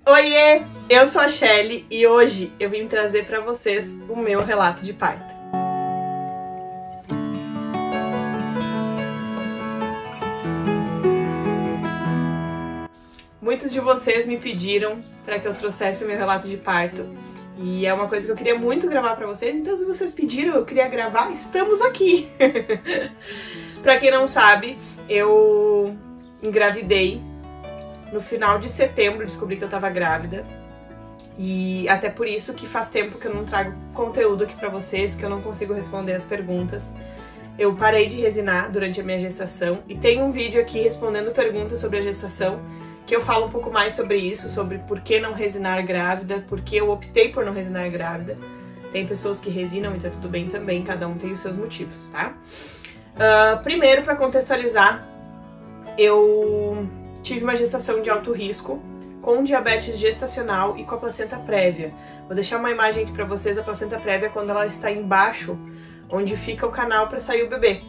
Oiê, eu sou a Shelly e hoje eu vim trazer para vocês o meu relato de parto. Muitos de vocês me pediram para que eu trouxesse o meu relato de parto e é uma coisa que eu queria muito gravar para vocês, então se vocês pediram, eu queria gravar, estamos aqui! Para quem não sabe, eu engravidei no final de setembro, descobri que eu tava grávida e até por isso que faz tempo que eu não trago conteúdo aqui pra vocês, que eu não consigo responder as perguntas. Eu parei de resinar durante a minha gestação e tem um vídeo aqui respondendo perguntas sobre a gestação que eu falo um pouco mais sobre isso, sobre por que não resinar grávida, por que eu optei por não resinar grávida. Tem pessoas que resinam e tá tudo bem também, cada um tem os seus motivos, tá? Primeiro, pra contextualizar, eu tive uma gestação de alto risco, com diabetes gestacional e com a placenta prévia. Vou deixar uma imagem aqui pra vocês, a placenta prévia quando ela está embaixo, onde fica o canal para sair o bebê.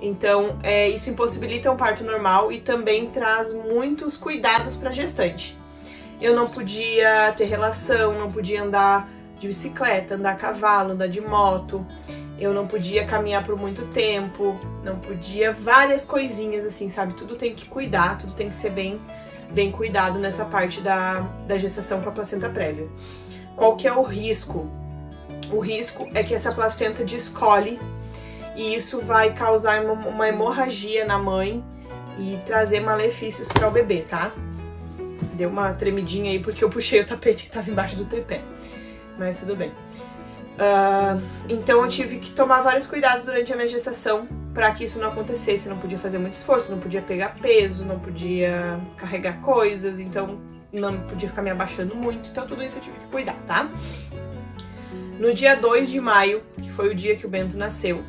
Então, isso impossibilita um parto normal e também traz muitos cuidados para a gestante. Eu não podia ter relação, não podia andar de bicicleta, andar a cavalo, andar de moto, eu não podia caminhar por muito tempo, não podia várias coisinhas assim, sabe? Tudo tem que cuidar, tudo tem que ser bem cuidado nessa parte da gestação com a placenta prévia. Qual que é o risco? O risco é que essa placenta descolhe e isso vai causar uma hemorragia na mãe e trazer malefícios para o bebê, tá? Deu uma tremidinha aí porque eu puxei o tapete que estava embaixo do tripé, mas tudo bem. Então eu tive que tomar vários cuidados durante a minha gestação para que isso não acontecesse. Não podia fazer muito esforço, não podia pegar peso, não podia carregar coisas, então não podia ficar me abaixando muito, então tudo isso eu tive que cuidar, tá? No dia 2 de maio, que foi o dia que o Bento nasceu,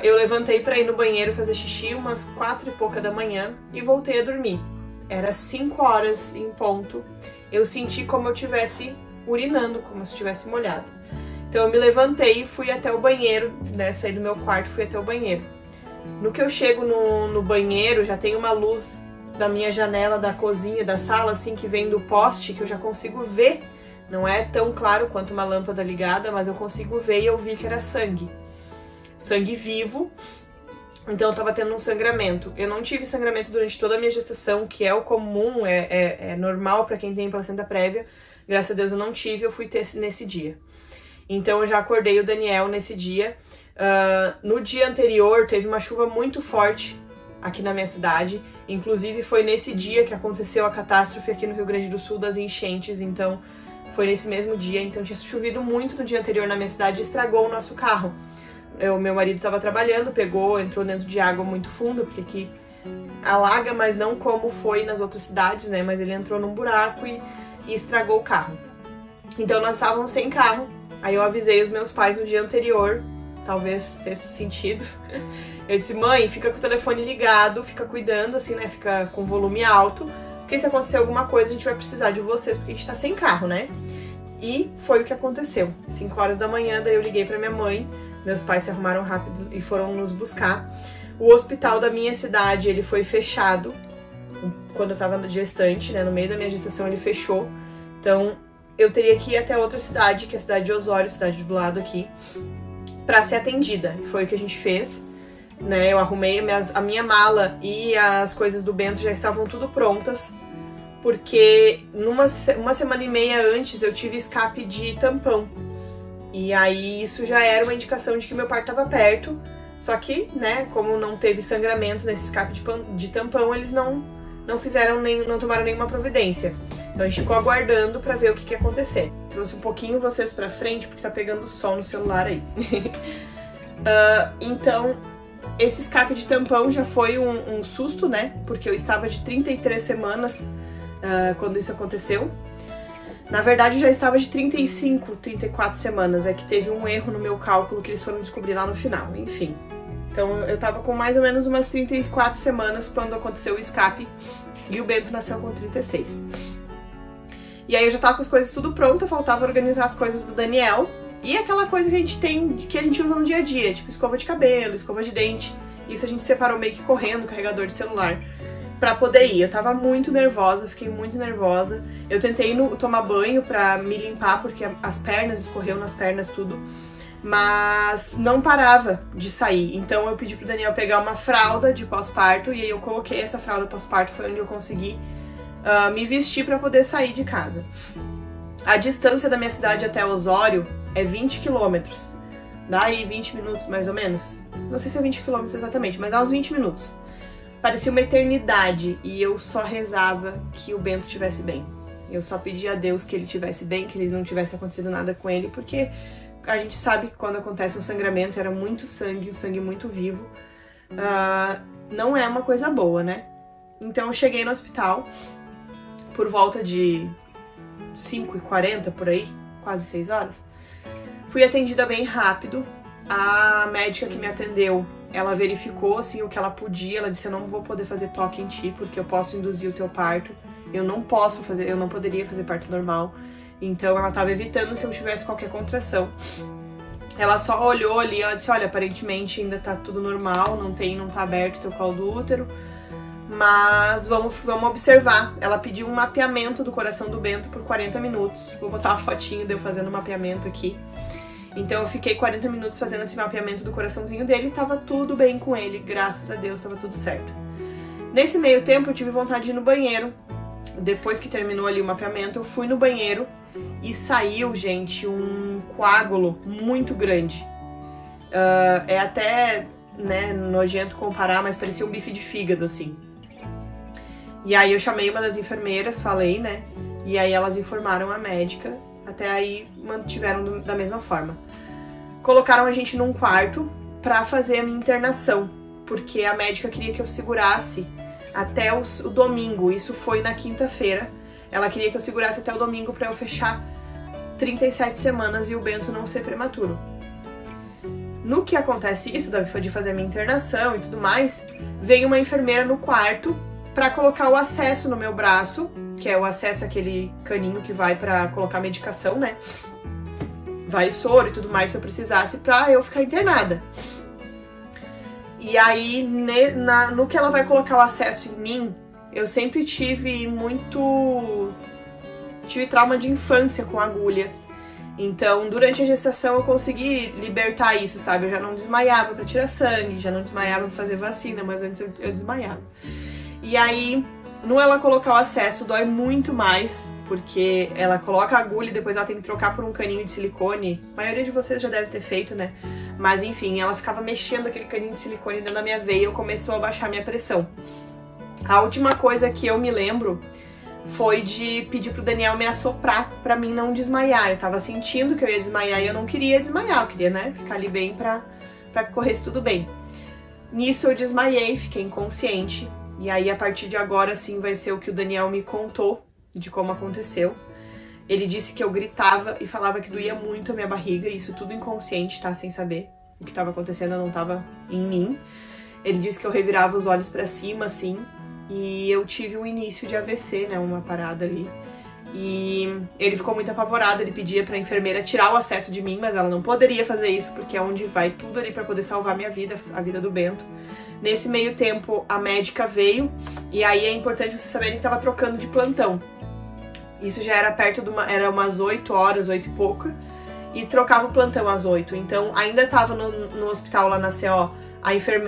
eu levantei para ir no banheiro fazer xixi umas 4 e pouca da manhã e voltei a dormir. Era 5 horas em ponto, eu senti como eu estivesse urinando, como se estivesse molhado. Então eu me levantei e fui até o banheiro, né, saí do meu quarto e fui até o banheiro. No que eu chego no banheiro, já tem uma luz da minha janela, da cozinha, da sala, assim, que vem do poste, que eu já consigo ver. Não é tão claro quanto uma lâmpada ligada, mas eu consigo ver e eu vi que era sangue. Sangue vivo, então eu tava tendo um sangramento. Eu não tive sangramento durante toda a minha gestação, que é o comum, é normal pra quem tem placenta prévia. Graças a Deus eu não tive, eu fui ter nesse dia. Então eu já acordei o Daniel nesse dia. No dia anterior teve uma chuva muito forte aqui na minha cidade. Inclusive foi nesse dia que aconteceu a catástrofe aqui no Rio Grande do Sul das enchentes. Então foi nesse mesmo dia. Então tinha chovido muito no dia anterior na minha cidade e estragou o nosso carro. Meu marido estava trabalhando, entrou dentro de água muito funda, porque aqui alaga, mas não como foi nas outras cidades, né? Mas ele entrou num buraco e estragou o carro. Então nós estávamos sem carro. Aí eu avisei os meus pais no dia anterior, talvez sexto sentido. Eu disse, mãe, fica com o telefone ligado, fica cuidando, assim, né, fica com volume alto, porque se acontecer alguma coisa a gente vai precisar de vocês, porque a gente tá sem carro, né? E foi o que aconteceu. 5 horas da manhã, daí eu liguei pra minha mãe, meus pais se arrumaram rápido e foram nos buscar. O hospital da minha cidade, ele foi fechado, quando eu tava gestante, né, no meio da minha gestação ele fechou, então eu teria que ir até outra cidade, que é a cidade de Osório, cidade do lado aqui, pra ser atendida. Foi o que a gente fez, né? Eu arrumei a minha mala e as coisas do Bento já estavam tudo prontas, porque uma semana e meia antes eu tive escape de tampão. E aí isso já era uma indicação de que meu parto estava perto, só que, né, como não teve sangramento nesse escape de tampão, eles não tomaram nenhuma providência. Então a gente ficou aguardando pra ver o que ia acontecer. Trouxe um pouquinho vocês pra frente, porque tá pegando sol no celular aí. Então, esse escape de tampão já foi um susto, né? Porque eu estava de 33 semanas quando isso aconteceu. Na verdade, eu já estava de 35, 34 semanas. É que teve um erro no meu cálculo que eles foram descobrir lá no final, enfim. Então eu tava com mais ou menos umas 34 semanas quando aconteceu o escape e o Bento nasceu com 36. E aí eu já tava com as coisas tudo pronta, faltava organizar as coisas do Daniel e aquela coisa que a gente tem, que a gente usa no dia a dia, tipo escova de cabelo, escova de dente. Isso a gente separou meio que correndo, carregador de celular. pra poder ir. Eu tava muito nervosa, fiquei muito nervosa. Eu tentei tomar banho pra me limpar, porque as pernas, escorreu nas pernas tudo, mas não parava de sair. Então eu pedi pro Daniel pegar uma fralda de pós-parto, e aí eu coloquei essa fralda pós-parto, foi onde eu consegui me vestir pra poder sair de casa. A distância da minha cidade até Osório é 20 quilômetros. Dá aí 20 minutos mais ou menos. Não sei se é 20 quilômetros exatamente, mas dá uns 20 minutos. Parecia uma eternidade e eu só rezava que o Bento estivesse bem. Eu só pedia a Deus que ele estivesse bem, que ele não tivesse acontecido nada com ele, porque a gente sabe que quando acontece um sangramento, era muito sangue, um sangue muito vivo, não é uma coisa boa, né? Então eu cheguei no hospital por volta de 5h40 por aí, quase 6 horas. Fui atendida bem rápido. A médica que me atendeu, ela verificou assim o que ela podia. Ela disse: eu não vou poder fazer toque em ti, porque eu posso induzir o teu parto. Eu não poderia fazer parto normal. Então ela estava evitando que eu tivesse qualquer contração. Ela só olhou ali, ela disse: olha, aparentemente ainda tá tudo normal, não tá aberto o teu colo do útero, mas vamos observar. Ela pediu um mapeamento do coração do Bento por 40 minutos. Vou botar uma fotinho de eu fazendo o mapeamento aqui. Então eu fiquei 40 minutos fazendo esse mapeamento do coraçãozinho dele e tava tudo bem com ele, graças a Deus, tava tudo certo. Nesse meio tempo eu tive vontade de ir no banheiro. Depois que terminou ali o mapeamento, eu fui no banheiro e saiu, gente, um coágulo muito grande. É até, né, nojento comparar, mas parecia um bife de fígado, assim. E aí eu chamei uma das enfermeiras, falei, né, e aí elas informaram a médica, até aí mantiveram da mesma forma. Colocaram a gente num quarto pra fazer a minha internação, porque a médica queria que eu segurasse até o domingo. Isso foi na quinta-feira. Ela queria que eu segurasse até o domingo pra eu fechar 37 semanas e o Bento não ser prematuro. No que acontece isso, de fazer a minha internação e tudo mais, veio uma enfermeira no quarto pra colocar o acesso no meu braço, que é o acesso àquele caninho que vai pra colocar medicação, né? Vai soro e tudo mais se eu precisasse, pra eu ficar internada. E aí, no que ela vai colocar o acesso em mim, eu sempre tive trauma de infância com agulha. Então, durante a gestação eu consegui libertar isso, sabe? Eu já não desmaiava pra tirar sangue, já não desmaiava pra fazer vacina, mas antes eu desmaiava. E aí, no ela colocar o acesso, dói muito mais, porque ela coloca a agulha e depois ela tem que trocar por um caninho de silicone. A maioria de vocês já deve ter feito, né? Mas enfim, ela ficava mexendo aquele caninho de silicone dentro da minha veia e eu começou a baixar minha pressão. A última coisa que eu me lembro foi de pedir pro Daniel me assoprar pra mim não desmaiar. Eu tava sentindo que eu ia desmaiar e eu não queria desmaiar, eu queria, né, ficar ali bem pra que corresse tudo bem. Nisso eu desmaiei, fiquei inconsciente. E aí a partir de agora, assim, vai ser o que o Daniel me contou de como aconteceu. Ele disse que eu gritava e falava que doía muito a minha barriga, isso tudo inconsciente, tá? Sem saber o que estava acontecendo, não estava em mim. Ele disse que eu revirava os olhos pra cima, assim, e eu tive um início de AVC, né? Uma parada ali. E ele ficou muito apavorado, ele pedia pra enfermeira tirar o acesso de mim, mas ela não poderia fazer isso, porque é onde vai tudo ali pra poder salvar minha vida, a vida do Bento. Nesse meio tempo, a médica veio, e aí é importante vocês saberem que tava trocando de plantão. Isso já era era umas 8 horas, 8 e pouca, e trocava o plantão às 8. Então, ainda tava no hospital lá na CO,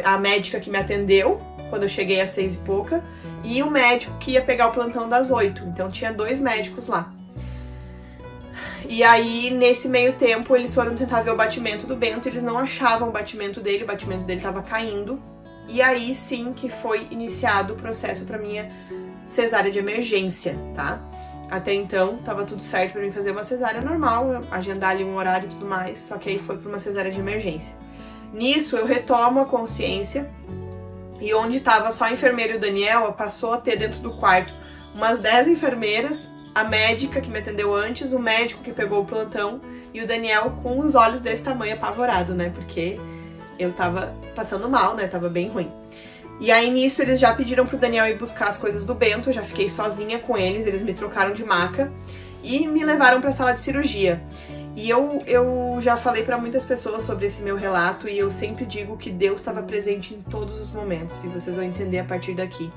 a médica que me atendeu, quando eu cheguei às 6 e pouca, e o médico que ia pegar o plantão das 8. Então, tinha 2 médicos lá. E aí, nesse meio tempo, eles foram tentar ver o batimento do Bento, eles não achavam o batimento dele tava caindo. E aí, sim, que foi iniciado o processo pra minha cesárea de emergência, tá? Até então, tava tudo certo pra mim fazer uma cesárea normal, agendar ali um horário e tudo mais, só que aí foi pra uma cesárea de emergência. Nisso, eu retomo a consciência, e onde tava só a enfermeira e o Daniel, passou a ter dentro do quarto umas 10 enfermeiras, a médica que me atendeu antes, o médico que pegou o plantão, e o Daniel com os olhos desse tamanho apavorado, né, porque eu tava passando mal, né, tava bem ruim. E aí, nisso, eles já pediram pro Daniel ir buscar as coisas do Bento, eu já fiquei sozinha com eles me trocaram de maca e me levaram pra sala de cirurgia. E eu já falei pra muitas pessoas sobre esse meu relato e eu sempre digo que Deus estava presente em todos os momentos, e vocês vão entender a partir daqui.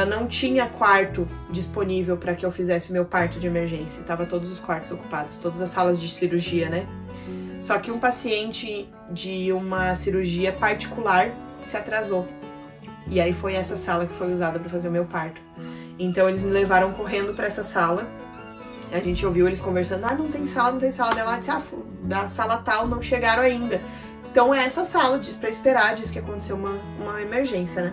não tinha quarto disponível para que eu fizesse o meu parto de emergência. Tava todos os quartos ocupados, todas as salas de cirurgia, né? Só que um paciente de uma cirurgia particular se atrasou. E aí foi essa sala que foi usada para fazer o meu parto. Então eles me levaram correndo para essa sala. A gente ouviu eles conversando, não tem sala, não tem sala. Ela disse, da sala tal não chegaram ainda. Então é essa sala, diz pra esperar, diz que aconteceu uma emergência, né?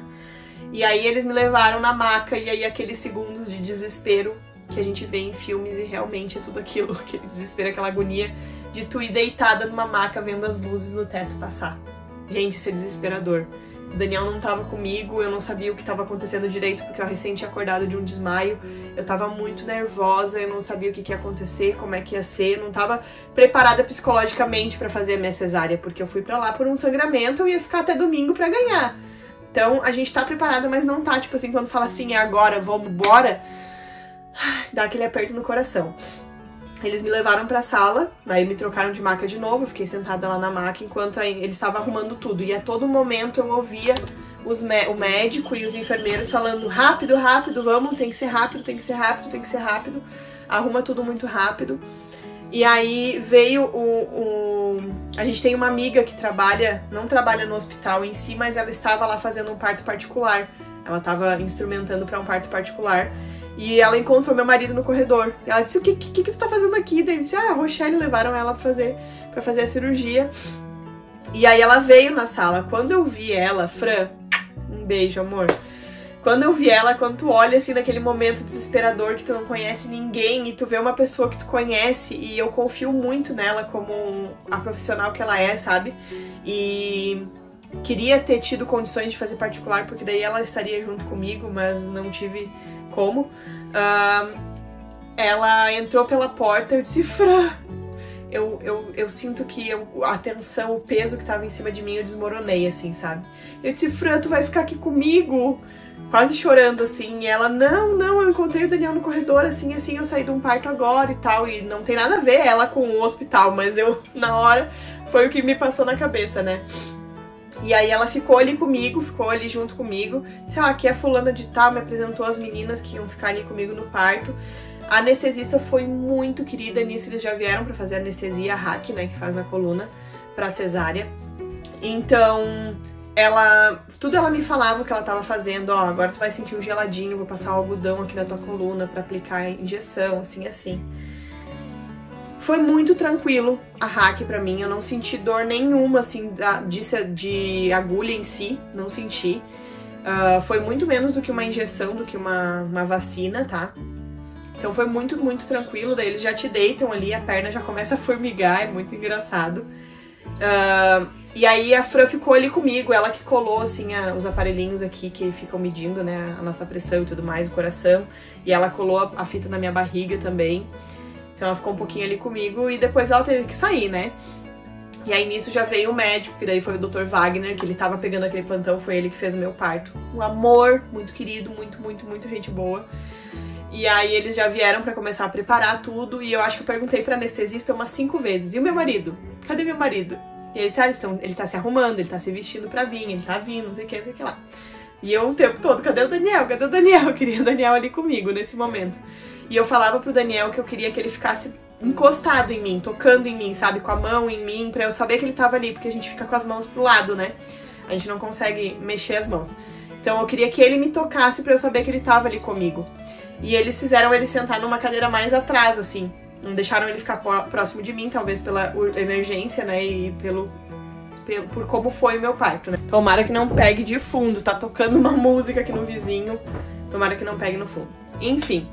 E aí eles me levaram na maca, e aí aqueles segundos de desespero que a gente vê em filmes, e realmente é tudo aquilo, aquele desespero, aquela agonia de tu ir deitada numa maca vendo as luzes no teto passar. Gente, isso é desesperador. O Daniel não tava comigo, eu não sabia o que estava acontecendo direito, porque eu recém tinha acordado de um desmaio. Eu tava muito nervosa, eu não sabia o que ia acontecer, como é que ia ser, eu não tava preparada psicologicamente pra fazer a minha cesárea, porque eu fui pra lá por um sangramento, eu ia ficar até domingo pra ganhar. Então a gente tá preparada, mas não tá, tipo assim, quando fala assim, é agora, vamos embora, dá aquele aperto no coração. Eles me levaram pra sala, aí me trocaram de maca de novo, eu fiquei sentada lá na maca enquanto eles estavam arrumando tudo. E a todo momento eu ouvia o médico e os enfermeiros falando, rápido, rápido, vamos, tem que ser rápido, tem que ser rápido, tem que ser rápido. Arruma tudo muito rápido. E aí veio a gente tem uma amiga que não trabalha no hospital em si, mas ela estava lá fazendo um parto particular. Ela estava instrumentando para um parto particular. E ela encontrou meu marido no corredor. E ela disse, o que tu tá fazendo aqui? Daí ele disse, a Rochelle levaram ela pra fazer a cirurgia. E aí ela veio na sala. Quando eu vi ela, Fran, um beijo, amor. Quando eu vi ela, quando tu olha assim naquele momento desesperador que tu não conhece ninguém e tu vê uma pessoa que tu conhece, e eu confio muito nela como a profissional que ela é, sabe? E queria ter tido condições de fazer particular, porque daí ela estaria junto comigo, mas não tive como. Ela entrou pela porta, eu disse, Fran, eu sinto que a tensão, o peso que tava em cima de mim, eu desmoronei, assim, sabe? Eu disse, Fran, tu vai ficar aqui comigo? Quase chorando, assim, e ela, não, eu encontrei o Daniel no corredor, assim, eu saí de um parto agora e tal, e não tem nada a ver ela com o hospital, mas na hora, foi o que me passou na cabeça, né? E aí ela ficou ali comigo, ficou ali junto comigo, disse, aqui é fulana de tal, me apresentou as meninas que iam ficar ali comigo no parto. A anestesista foi muito querida, nisso eles já vieram pra fazer anestesia, a hack, né, que faz na coluna, pra cesárea. Então, tudo ela me falava o que ela tava fazendo, agora tu vai sentir um geladinho, vou passar o algodão aqui na tua coluna pra aplicar a injeção, assim. Foi muito tranquilo a hack pra mim, eu não senti dor nenhuma, assim, de agulha em si, não senti. Foi muito menos do que uma injeção, do que uma vacina, tá? Então foi muito, muito tranquilo, daí eles já te deitam ali, a perna já começa a formigar, é muito engraçado. E aí a Fran ficou ali comigo, ela que colou, assim, os aparelhinhos aqui que ficam medindo, né, a nossa pressão e tudo mais, o coração. E ela colou a fita na minha barriga também. Então ela ficou um pouquinho ali comigo e depois ela teve que sair, né? E aí nisso já veio o médico, que daí foi o Dr. Wagner, que ele tava pegando aquele plantão, foi ele que fez o meu parto. Um amor, muito querido, muito, muito, muito gente boa. E aí eles já vieram pra começar a preparar tudo e eu acho que eu perguntei pra anestesista umas 5 vezes, e o meu marido? Cadê meu marido? E ele disse, ele tá se arrumando, ele tá se vestindo pra vir, ele tá vindo, não sei o que lá. E eu o tempo todo, cadê o Daniel? Cadê o Daniel? Eu queria o Daniel ali comigo nesse momento. E eu falava pro Daniel que eu queria que ele ficasse encostado em mim, tocando em mim, sabe? Com a mão em mim, pra eu saber que ele tava ali, porque a gente fica com as mãos pro lado, né? A gente não consegue mexer as mãos. Então eu queria que ele me tocasse pra eu saber que ele tava ali comigo. E eles fizeram ele sentar numa cadeira mais atrás, assim. Não deixaram ele ficar próximo de mim, talvez pela emergência, né? E por como foi o meu parto, né? Tomara que não pegue de fundo, tá tocando uma música aqui no vizinho. Tomara que não pegue no fundo. Enfim.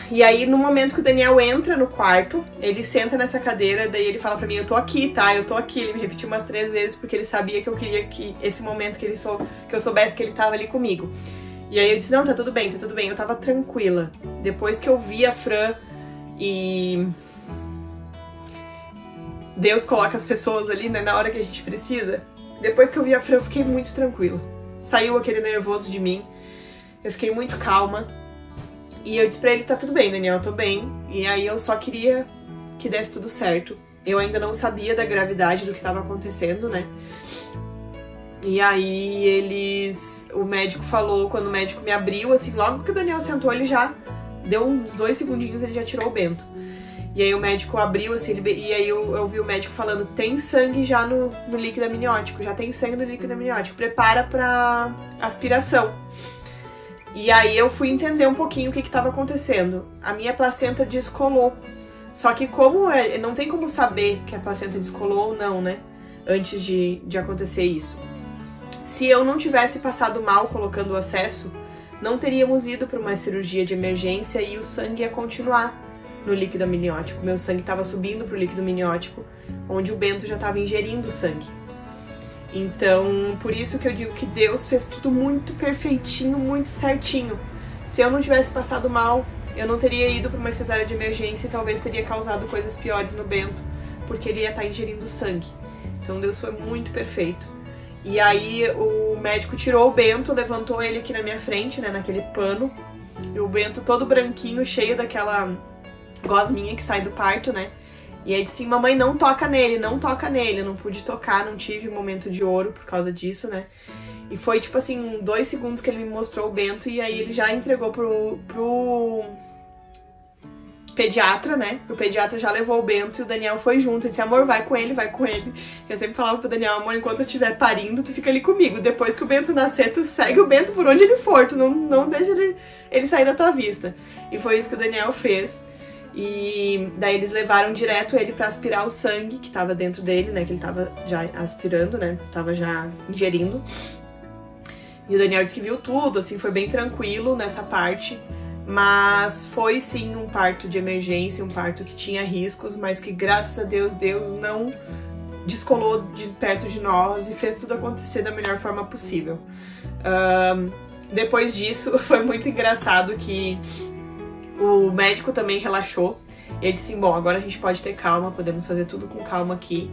E aí, no momento que o Daniel entra no quarto, ele senta nessa cadeira, daí ele fala pra mim, eu tô aqui, tá? Eu tô aqui. Ele me repetiu umas 3 vezes, porque ele sabia que eu queria que esse momento que eu soubesse que ele tava ali comigo. E aí eu disse, não, tá tudo bem, eu tava tranquila. Depois que eu vi a Fran e Deus coloca as pessoas ali, né, na hora que a gente precisa. Depois que eu vi a Fran, eu fiquei muito tranquila. Saiu aquele nervoso de mim, eu fiquei muito calma. E eu disse pra ele, tá tudo bem, Daniel, eu tô bem. E aí eu só queria que desse tudo certo. Eu ainda não sabia da gravidade do que tava acontecendo, né? E aí o médico falou, quando o médico me abriu, assim, logo que o Daniel sentou, ele já deu uns 2 segundinhos, ele já tirou o bento. E aí o médico abriu, assim, e aí eu vi o médico falando, tem sangue já no líquido amniótico, já tem sangue no líquido amniótico, prepara pra aspiração. E aí eu fui entender um pouquinho o que estava acontecendo. A minha placenta descolou. Só que não tem como saber que a placenta descolou ou não, né? Antes de acontecer isso. Se eu não tivesse passado mal colocando o acesso, não teríamos ido para uma cirurgia de emergência e o sangue ia continuar no líquido amniótico. Meu sangue estava subindo para o líquido amniótico, onde o bento já estava ingerindo sangue. Então, por isso que eu digo que Deus fez tudo muito perfeitinho, muito certinho. Se eu não tivesse passado mal, eu não teria ido para uma cesárea de emergência e talvez teria causado coisas piores no bento, porque ele ia estar ingerindo sangue. Então Deus foi muito perfeito. E aí o médico tirou o bento, levantou ele aqui na minha frente, né, naquele pano. E o bento todo branquinho, cheio daquela gosminha que sai do parto, né? E aí disse assim, mamãe, não toca nele, não toca nele. Eu não pude tocar, não tive momento de ouro por causa disso, né? E foi tipo assim, 2 segundos que ele me mostrou o bento e aí ele já entregou pro pediatra, né? O pediatra já levou o bento e o Daniel foi junto. Ele disse, amor, vai com ele, vai com ele. Eu sempre falava pro Daniel, amor, enquanto eu estiver parindo, tu fica ali comigo. Depois que o bento nascer, tu segue o bento por onde ele for, tu não deixa ele sair da tua vista. E foi isso que o Daniel fez. E daí eles levaram direto ele pra aspirar o sangue que tava dentro dele, né? Que ele tava já aspirando, né? Tava já ingerindo. E o Daniel disse que viu tudo, assim, foi bem tranquilo nessa parte. Mas foi sim um parto de emergência, um parto que tinha riscos, mas que graças a Deus, Deus não descolou de perto de nós e fez tudo acontecer da melhor forma possível. Depois disso, foi muito engraçado que o médico também relaxou. Ele disse assim, bom, agora a gente pode ter calma, podemos fazer tudo com calma aqui.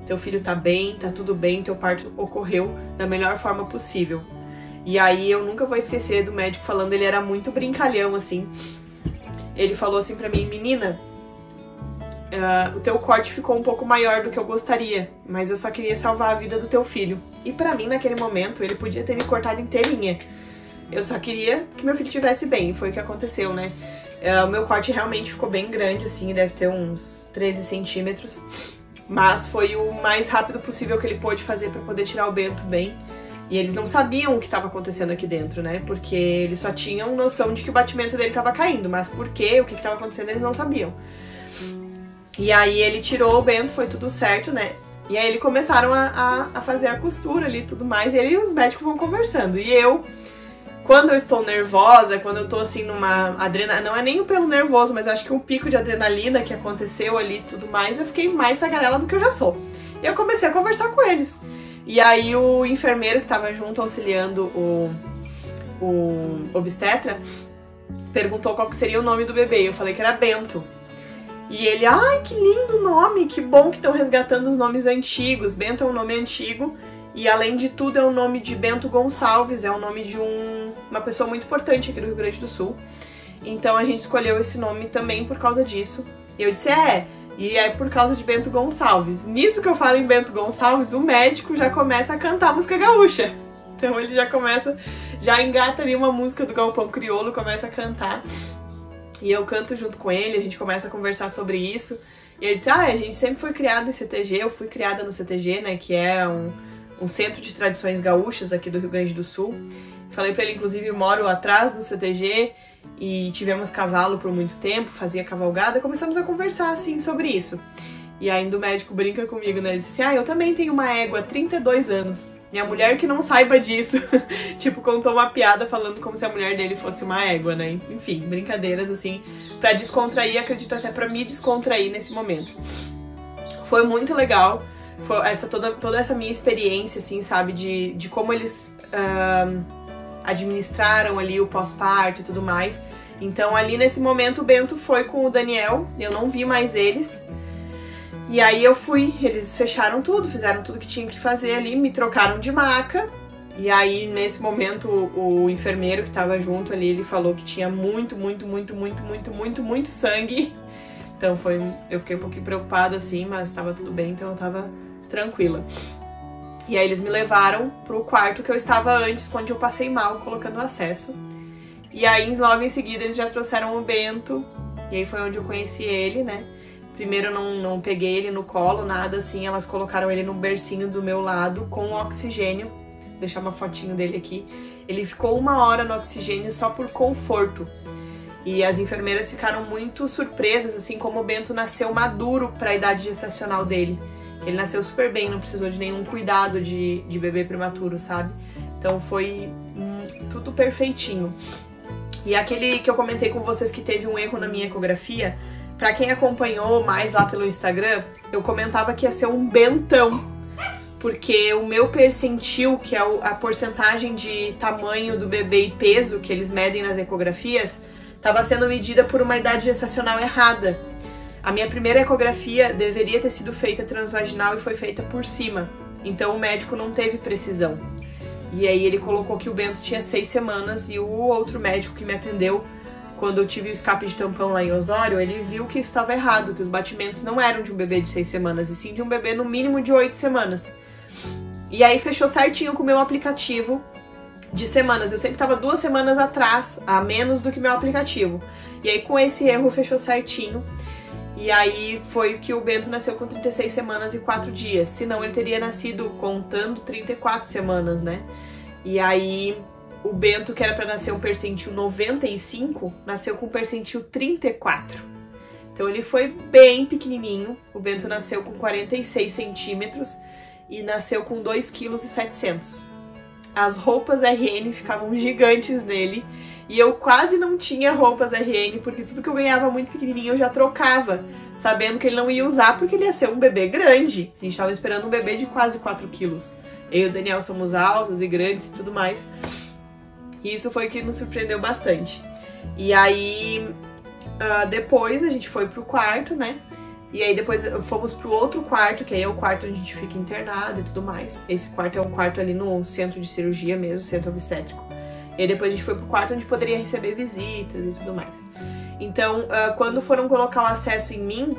Teu filho tá bem, tá tudo bem, teu parto ocorreu da melhor forma possível. E aí eu nunca vou esquecer do médico falando, ele era muito brincalhão, assim. Ele falou assim pra mim, menina, o teu corte ficou um pouco maior do que eu gostaria, mas eu só queria salvar a vida do teu filho. E pra mim, naquele momento, ele podia ter me cortado inteirinha. Eu só queria que meu filho estivesse bem, foi o que aconteceu, né? O meu corte realmente ficou bem grande, assim, deve ter uns 13 centímetros. Mas foi o mais rápido possível que ele pôde fazer pra poder tirar o bento bem. E eles não sabiam o que estava acontecendo aqui dentro, né? Porque eles só tinham noção de que o batimento dele estava caindo. Mas por quê, o que estava acontecendo, eles não sabiam. E aí ele tirou o bento, foi tudo certo, né? E aí eles começaram a fazer a costura ali e tudo mais. E aí os médicos vão conversando. E eu, quando eu estou nervosa, quando eu tô assim numa adrenalina, não é nem o pelo nervoso, mas acho que um pico de adrenalina que aconteceu ali e tudo mais, eu fiquei mais tagarela do que eu já sou. E eu comecei a conversar com eles. E aí o enfermeiro que tava junto auxiliando o obstetra perguntou qual que seria o nome do bebê. Eu falei que era Bento. E ele, ai, que lindo nome, que bom que estão resgatando os nomes antigos. Bento é um nome antigo e, além de tudo, é o nome de Bento Gonçalves, é o nome de uma pessoa muito importante aqui do Rio Grande do Sul. Então a gente escolheu esse nome também por causa disso. E eu disse, e é por causa de Bento Gonçalves. Nisso que eu falo em Bento Gonçalves, o médico já começa a cantar música gaúcha. Então ele já engata ali uma música do Galpão Crioulo, começa a cantar. E eu canto junto com ele, a gente começa a conversar sobre isso. E ele disse, a gente sempre foi criado em CTG, eu fui criada no CTG, né, que é um centro de tradições gaúchas aqui do Rio Grande do Sul. Falei pra ele, inclusive, eu moro atrás do CTG e tivemos cavalo por muito tempo, fazia cavalgada, começamos a conversar, assim, sobre isso. E ainda o médico brinca comigo, né, ele disse assim, eu também tenho uma égua há 32 anos. Minha mulher que não saiba disso, tipo, contou uma piada falando como se a mulher dele fosse uma égua, né? Enfim, brincadeiras, assim, pra descontrair, acredito até pra me descontrair nesse momento. Foi muito legal, foi toda essa minha experiência, assim, sabe, de como eles administraram ali o pós-parto e tudo mais. Então, ali nesse momento, o Bento foi com o Daniel, eu não vi mais eles. E aí eu fui, eles fecharam tudo, fizeram tudo que tinham que fazer ali, me trocaram de maca. E aí, nesse momento, o enfermeiro que tava junto ali, ele falou que tinha muito sangue. Então eu fiquei um pouquinho preocupada assim, mas tava tudo bem, então eu tava tranquila. E aí eles me levaram pro quarto que eu estava antes, onde eu passei mal colocando o acesso. E aí logo em seguida eles já trouxeram o Bento, e aí foi onde eu conheci ele, né? Primeiro eu não peguei ele no colo, nada assim, elas colocaram ele no bercinho do meu lado com oxigênio. Vou deixar uma fotinho dele aqui. Ele ficou 1 hora no oxigênio só por conforto. E as enfermeiras ficaram muito surpresas, assim, como o Bento nasceu maduro para a idade gestacional dele. Ele nasceu super bem, não precisou de nenhum cuidado de bebê prematuro, sabe? Então foi tudo perfeitinho. E aquele que eu comentei com vocês que teve um erro na minha ecografia, pra quem acompanhou mais lá pelo Instagram, eu comentava que ia ser um bentão. Porque o meu percentil, que é a porcentagem de tamanho do bebê e peso que eles medem nas ecografias, estava sendo medida por uma idade gestacional errada. A minha primeira ecografia deveria ter sido feita transvaginal e foi feita por cima. Então o médico não teve precisão. E aí ele colocou que o Bento tinha 6 semanas e o outro médico que me atendeu, quando eu tive o escape de tampão lá em Osório, ele viu que estava errado, que os batimentos não eram de um bebê de 6 semanas, e sim de um bebê no mínimo de 8 semanas. E aí fechou certinho com o meu aplicativo de semanas. Eu sempre estava 2 semanas atrás, a menos do que meu aplicativo. E aí com esse erro fechou certinho. E aí foi que o Bento nasceu com 36 semanas e 4 dias. Senão ele teria nascido contando 34 semanas, né? E aí o Bento, que era para nascer um percentil 95, nasceu com um percentil 34. Então ele foi bem pequenininho. O Bento nasceu com 46 centímetros e nasceu com 2,7 kg. As roupas RN ficavam gigantes nele. E eu quase não tinha roupas RN, porque tudo que eu ganhava muito pequenininho eu já trocava, sabendo que ele não ia usar porque ele ia ser um bebê grande. A gente tava esperando um bebê de quase 4 quilos. Eu e o Daniel somos altos e grandes e tudo mais. E isso foi o que nos surpreendeu bastante. E aí, depois a gente foi pro quarto, né? E aí depois fomos pro outro quarto, que aí é o quarto onde a gente fica internado e tudo mais. Esse quarto é um quarto ali no centro de cirurgia mesmo, centro obstétrico. E aí depois a gente foi pro quarto onde poderia receber visitas e tudo mais. Então, quando foram colocar o acesso em mim,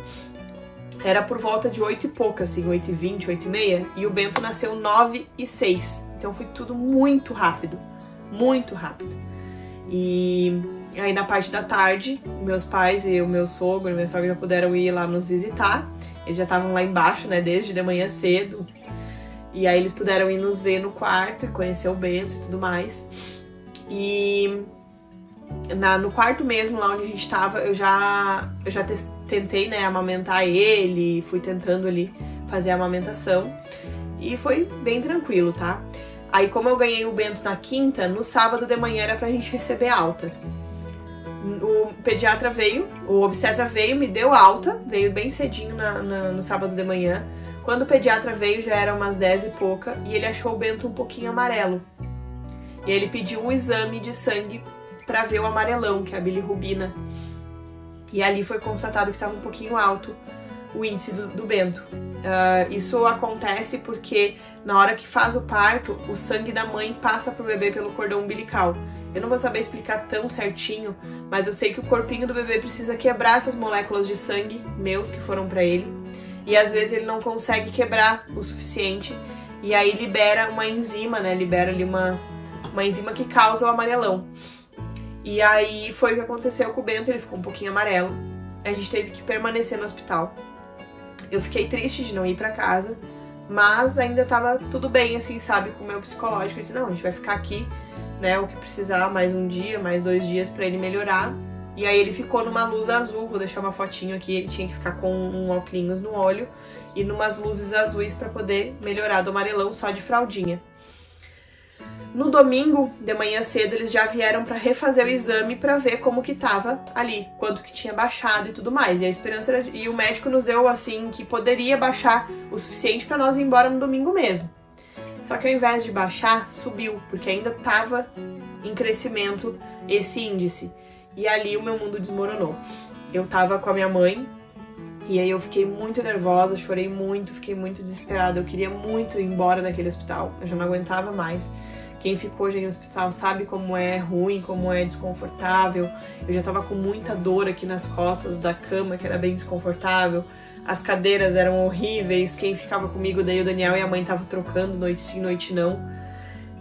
era por volta de 8 e pouca, assim, 8h20, 8h30. E o Bento nasceu 9h06. Então foi tudo muito rápido. Muito rápido. E aí na parte da tarde, meus pais e o meu sogro e minha sogra já puderam ir lá nos visitar. Eles já estavam lá embaixo, né, desde de manhã cedo. E aí eles puderam ir nos ver no quarto e conhecer o Bento e tudo mais. E no quarto mesmo, lá onde a gente tava, eu já tentei, né, amamentar ele, fui tentando ali fazer a amamentação. E foi bem tranquilo, tá? Aí como eu ganhei o Bento na quinta, no sábado de manhã era pra gente receber alta. O pediatra veio, o obstetra veio, me deu alta, veio bem cedinho no sábado de manhã. Quando o pediatra veio já era umas 10 e pouca e ele achou o Bento um pouquinho amarelo. E ele pediu um exame de sangue pra ver o amarelão, que é a bilirrubina. E ali foi constatado que estava um pouquinho alto o índice do Bento. Isso acontece porque na hora que faz o parto, o sangue da mãe passa pro bebê pelo cordão umbilical. Eu não vou saber explicar tão certinho, mas eu sei que o corpinho do bebê precisa quebrar essas moléculas de sangue, meus que foram pra ele, e às vezes ele não consegue quebrar o suficiente, e aí libera uma enzima, né, libera ali uma enzima que causa o amarelão. E aí foi o que aconteceu com o Bento, ele ficou um pouquinho amarelo, a gente teve que permanecer no hospital. Eu fiquei triste de não ir pra casa, mas ainda tava tudo bem, assim, sabe, com o meu psicológico. Eu disse, não, a gente vai ficar aqui, né, o que precisar, mais um dia, mais 2 dias pra ele melhorar. E aí ele ficou numa luz azul, vou deixar uma fotinho aqui, ele tinha que ficar com um óculos no olho e numas luzes azuis pra poder melhorar do amarelão só de fraldinha. No domingo, de manhã cedo, eles já vieram pra refazer o exame pra ver como que tava ali, quanto que tinha baixado e tudo mais. E a esperança era... E o médico nos deu, assim, que poderia baixar o suficiente pra nós ir embora no domingo mesmo. Só que ao invés de baixar, subiu, porque ainda tava em crescimento esse índice. E ali o meu mundo desmoronou. Eu tava com a minha mãe, e aí eu fiquei muito nervosa, chorei muito, fiquei muito desesperada. Eu queria muito ir embora daquele hospital, eu já não aguentava mais. Quem ficou já em hospital sabe como é ruim, como é desconfortável. Eu já tava com muita dor aqui nas costas da cama, que era bem desconfortável. As cadeiras eram horríveis. Quem ficava comigo, daí o Daniel e a mãe estavam trocando noite sim, noite não.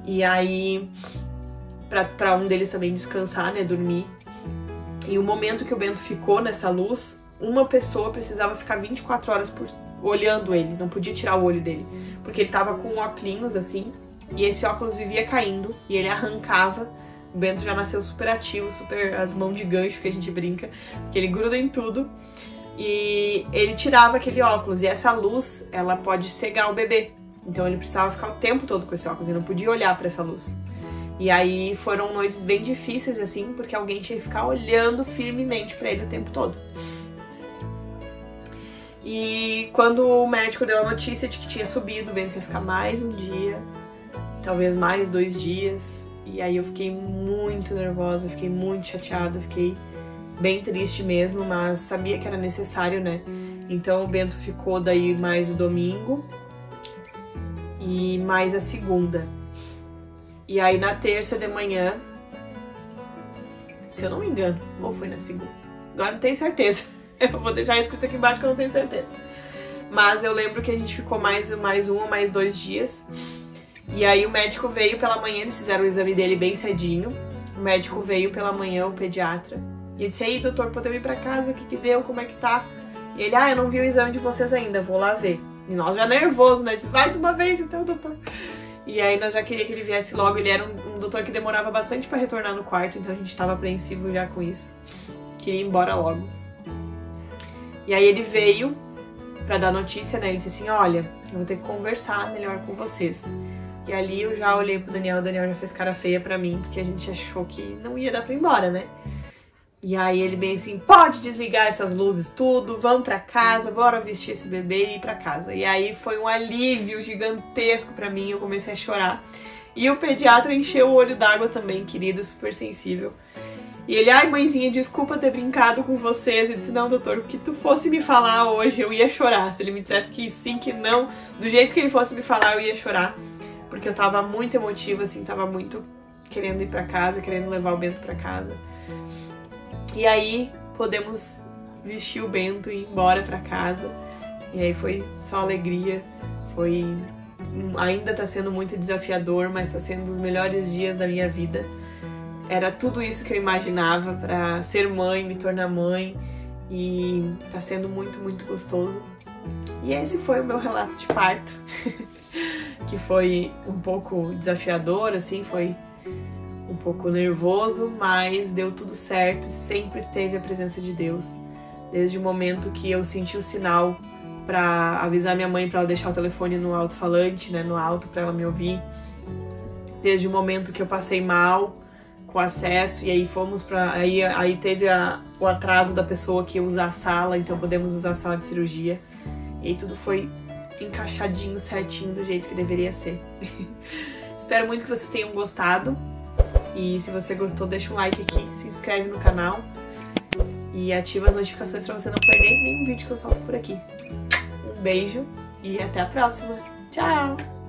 E aí, pra um deles também descansar, né, dormir. E o momento que o Bento ficou nessa luz, uma pessoa precisava ficar 24 horas olhando ele, não podia tirar o olho dele. Porque ele tava com óculos assim, e esse óculos vivia caindo, e ele arrancava. O Bento já nasceu super ativo, super as mãos de gancho que a gente brinca, porque ele gruda em tudo. E ele tirava aquele óculos, e essa luz, ela pode cegar o bebê. Então ele precisava ficar o tempo todo com esse óculos, e não podia olhar pra essa luz. E aí foram noites bem difíceis, assim, porque alguém tinha que ficar olhando firmemente pra ele o tempo todo. E quando o médico deu a notícia de que tinha subido, o Bento ia ficar mais um dia, talvez mais 2 dias. E aí eu fiquei muito nervosa, fiquei muito chateada, fiquei bem triste mesmo, mas sabia que era necessário, né? Então o Bento ficou daí mais o domingo e mais a segunda. E aí na terça de manhã, se eu não me engano, ou foi na segunda, agora não tenho certeza. Eu vou deixar escrito aqui embaixo que eu não tenho certeza. Mas eu lembro que a gente ficou mais 1 ou mais 2 dias. E aí o médico veio pela manhã, eles fizeram o exame dele bem cedinho. O médico veio pela manhã, o pediatra. E eu disse, aí doutor, podemos ir pra casa? O que deu? Como é que tá? E ele, eu não vi o exame de vocês ainda, vou lá ver. E nós já nervosos, né? Disse, vai de uma vez então, doutor. E aí nós já queríamos que ele viesse logo. Ele era um doutor que demorava bastante pra retornar no quarto, então a gente tava apreensivo já com isso. Queria ir embora logo. E aí ele veio pra dar notícia, né? Ele disse assim, olha, eu vou ter que conversar melhor com vocês. E ali eu já olhei pro Daniel, o Daniel já fez cara feia pra mim, porque a gente achou que não ia dar pra ir embora, né? E aí ele bem assim, pode desligar essas luzes tudo, vamos pra casa, bora vestir esse bebê e ir pra casa. E aí foi um alívio gigantesco pra mim, eu comecei a chorar. E o pediatra encheu o olho d'água também, querido, super sensível. E ele, mãezinha, desculpa ter brincado com vocês. Eu disse, não, doutor, o que tu fosse me falar hoje, eu ia chorar. Se ele me dissesse que sim, que não, do jeito que ele fosse me falar, eu ia chorar. Porque eu tava muito emotiva, assim, tava muito querendo ir pra casa, querendo levar o Bento pra casa. E aí, podemos vestir o Bento e ir embora pra casa. E aí foi só alegria, ainda tá sendo muito desafiador, mas tá sendo um dos melhores dias da minha vida. Era tudo isso que eu imaginava pra ser mãe, me tornar mãe, e tá sendo muito, muito gostoso. E esse foi o meu relato de parto, que foi um pouco desafiador, assim, foi um pouco nervoso, mas deu tudo certo, sempre teve a presença de Deus. Desde o momento que eu senti o sinal pra avisar minha mãe pra ela deixar o telefone no alto-falante, né, no alto, pra ela me ouvir. Desde o momento que eu passei mal com acesso, e aí fomos pra... Aí teve o atraso da pessoa que ia usar a sala, então podemos usar a sala de cirurgia. E aí tudo foi encaixadinho, certinho, do jeito que deveria ser. Espero muito que vocês tenham gostado. E se você gostou, deixa um like aqui, se inscreve no canal e ativa as notificações pra você não perder nenhum vídeo que eu solto por aqui. Um beijo e até a próxima. Tchau!